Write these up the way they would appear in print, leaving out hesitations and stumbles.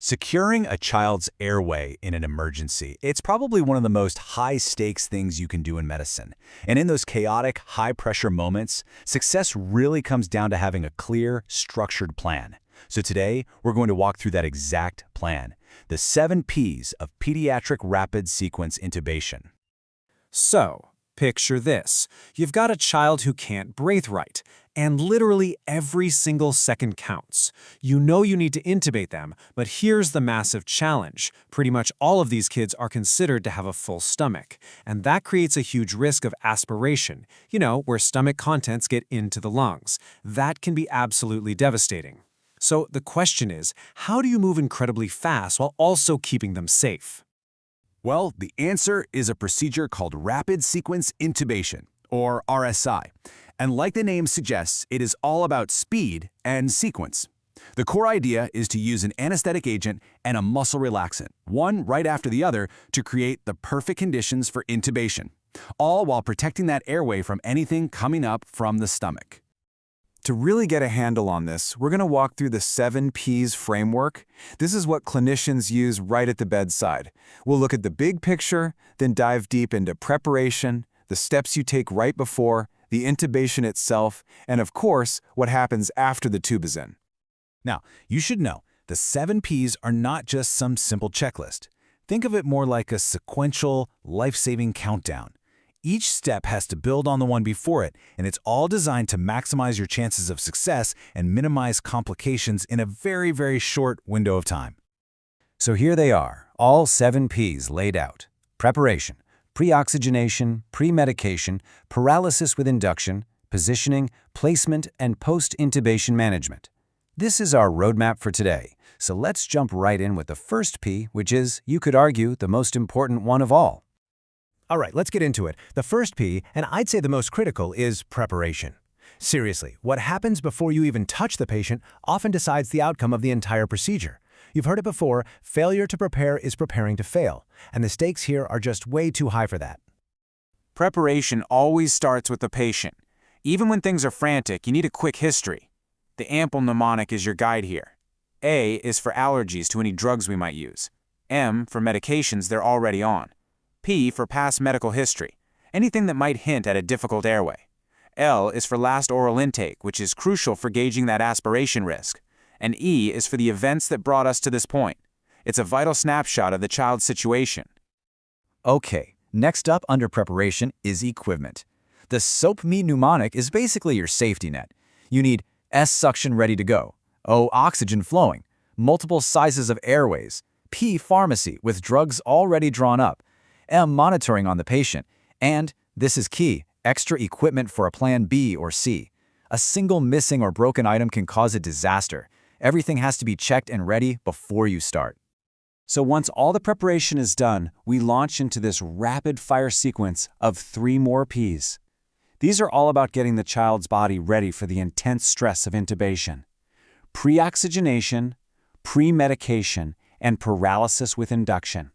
Securing a child's airway in an emergency, it's probably one of the most high-stakes things you can do in medicine. And in those chaotic, high-pressure moments, success really comes down to having a clear, structured plan. So today, we're going to walk through that exact plan, the 7 Ps of pediatric rapid sequence intubation. So, picture this. You've got a child who can't breathe right, and literally every single second counts. You know you need to intubate them, but here's the massive challenge. Pretty much all of these kids are considered to have a full stomach, and that creates a huge risk of aspiration, where stomach contents get into the lungs. That can be absolutely devastating. So the question is, how do you move incredibly fast while also keeping them safe? Well, the answer is a procedure called rapid sequence intubation, or RSI. And like the name suggests, it is all about speed and sequence. The core idea is to use an anesthetic agent and a muscle relaxant, one right after the other, to create the perfect conditions for intubation, all while protecting that airway from anything coming up from the stomach. To really get a handle on this, we're going to walk through the 7 Ps framework. This is what clinicians use right at the bedside. We'll look at the big picture, then dive deep into preparation, the steps you take right before, the intubation itself, and of course, what happens after the tube is in. Now, you should know, the 7 Ps are not just some simple checklist. Think of it more like a sequential, life-saving countdown. Each step has to build on the one before it, and it's all designed to maximize your chances of success and minimize complications in a very, very short window of time. So here they are, all 7 Ps laid out. Preparation, pre-oxygenation, pre-medication, paralysis with induction, positioning, placement, and post-intubation management. This is our roadmap for today, so let's jump right in with the first P, which is, you could argue, the most important one of all. All right, let's get into it. The first P, and I'd say the most critical, is preparation. Seriously, what happens before you even touch the patient often decides the outcome of the entire procedure. You've heard it before, failure to prepare is preparing to fail, and the stakes here are just way too high for that. Preparation always starts with the patient. Even when things are frantic, you need a quick history. The ample mnemonic is your guide here. A is for allergies to any drugs we might use. M for medications they're already on. P for past medical history, anything that might hint at a difficult airway. L is for last oral intake, which is crucial for gauging that aspiration risk. And E is for the events that brought us to this point. It's a vital snapshot of the child's situation. Okay, next up under preparation is equipment. The SOAP-Me mnemonic is basically your safety net. You need S suction ready to go, O oxygen flowing, multiple sizes of airways, P pharmacy with drugs already drawn up, M monitoring on the patient, and, this is key, extra equipment for a plan B or C. A single missing or broken item can cause a disaster. Everything has to be checked and ready before you start. So once all the preparation is done, we launch into this rapid-fire sequence of 3 more Ps. These are all about getting the child's body ready for the intense stress of intubation. Pre-oxygenation, pre-medication, and paralysis with induction.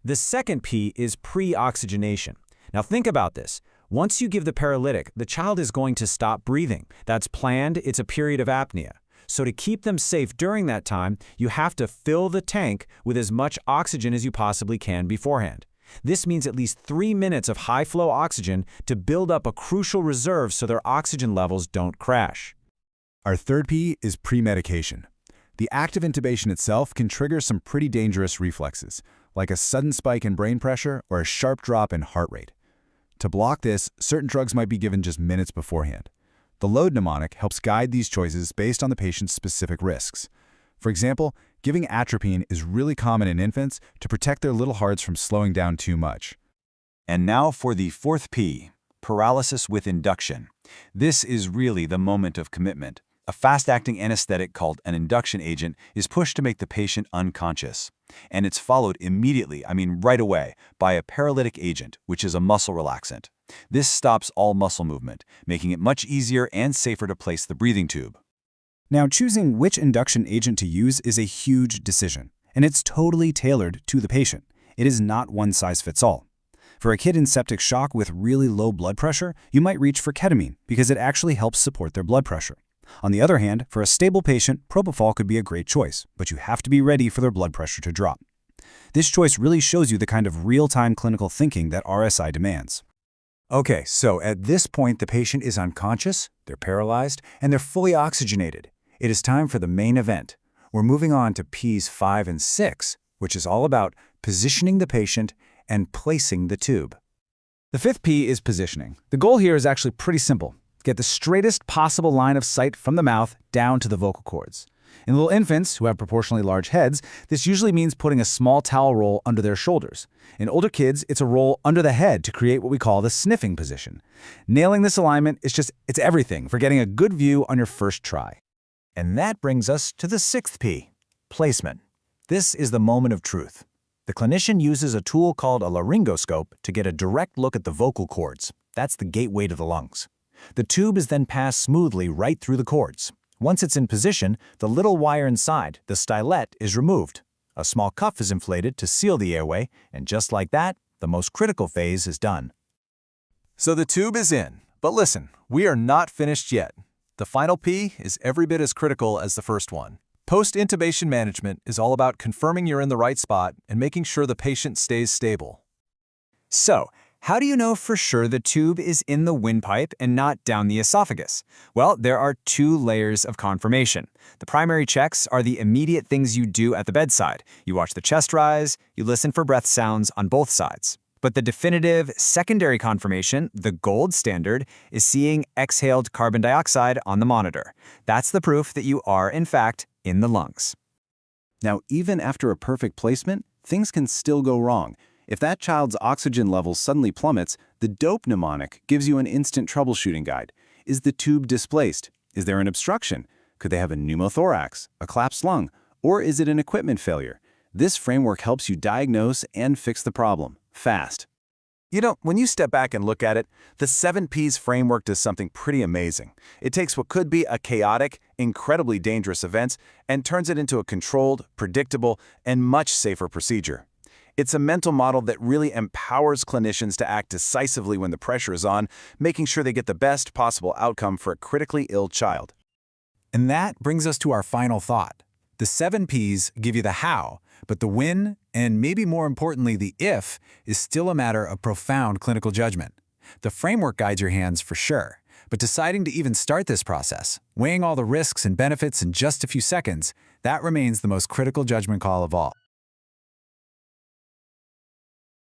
The second P is pre-oxygenation. Now think about this. Once you give the paralytic, the child is going to stop breathing. That's planned, it's a period of apnea. So to keep them safe during that time, you have to fill the tank with as much oxygen as you possibly can beforehand. This means at least 3 minutes of high-flow oxygen to build up a crucial reserve so their oxygen levels don't crash. Our third P is pre-medication. The act of intubation itself can trigger some pretty dangerous reflexes, like a sudden spike in brain pressure or a sharp drop in heart rate. To block this, certain drugs might be given just minutes beforehand. The load mnemonic helps guide these choices based on the patient's specific risks. For example, giving atropine is really common in infants to protect their little hearts from slowing down too much. And now for the fourth P, paralysis with induction. This is really the moment of commitment. A fast-acting anesthetic called an induction agent is pushed to make the patient unconscious. And it's followed immediately, right away, by a paralytic agent, which is a muscle relaxant. This stops all muscle movement, making it much easier and safer to place the breathing tube. Now, choosing which induction agent to use is a huge decision, and it's totally tailored to the patient. It is not one size fits all. For a kid in septic shock with really low blood pressure, you might reach for ketamine because it actually helps support their blood pressure. On the other hand, for a stable patient, propofol could be a great choice, but you have to be ready for their blood pressure to drop. This choice really shows you the kind of real-time clinical thinking that RSI demands. Okay, so at this point, the patient is unconscious, they're paralyzed, and they're fully oxygenated. It is time for the main event. We're moving on to Ps 5 and 6, which is all about positioning the patient and placing the tube. The fifth P is positioning. The goal here is actually pretty simple. Get the straightest possible line of sight from the mouth down to the vocal cords. In little infants who have proportionally large heads, this usually means putting a small towel roll under their shoulders. In older kids, it's a roll under the head to create what we call the sniffing position. Nailing this alignment it's everything for getting a good view on your first try. And that brings us to the sixth P, placement. This is the moment of truth. The clinician uses a tool called a laryngoscope to get a direct look at the vocal cords. That's the gateway to the lungs. The tube is then passed smoothly right through the cords. Once it's in position, the little wire inside, the stylet, is removed. A small cuff is inflated to seal the airway, and just like that, the most critical phase is done. So the tube is in, but listen, we are not finished yet. The final P is every bit as critical as the first one. Post-intubation management is all about confirming you're in the right spot and making sure the patient stays stable. So, how do you know for sure the tube is in the windpipe and not down the esophagus? Well, there are two layers of confirmation. The primary checks are the immediate things you do at the bedside. You watch the chest rise, you listen for breath sounds on both sides. But the definitive secondary confirmation, the gold standard, is seeing exhaled carbon dioxide on the monitor. That's the proof that you are, in fact, in the lungs. Now, even after a perfect placement, things can still go wrong. If that child's oxygen level suddenly plummets, the DOPE mnemonic gives you an instant troubleshooting guide. Is the tube displaced? Is there an obstruction? Could they have a pneumothorax, a collapsed lung, or is it an equipment failure? This framework helps you diagnose and fix the problem fast. You know, when you step back and look at it, the 7 Ps framework does something pretty amazing. It takes what could be a chaotic, incredibly dangerous event and turns it into a controlled, predictable, and much safer procedure. It's a mental model that really empowers clinicians to act decisively when the pressure is on, making sure they get the best possible outcome for a critically ill child. And that brings us to our final thought. The 7 Ps give you the how, but the when, and maybe more importantly the if, is still a matter of profound clinical judgment. The framework guides your hands for sure, but deciding to even start this process, weighing all the risks and benefits in just a few seconds, that remains the most critical judgment call of all.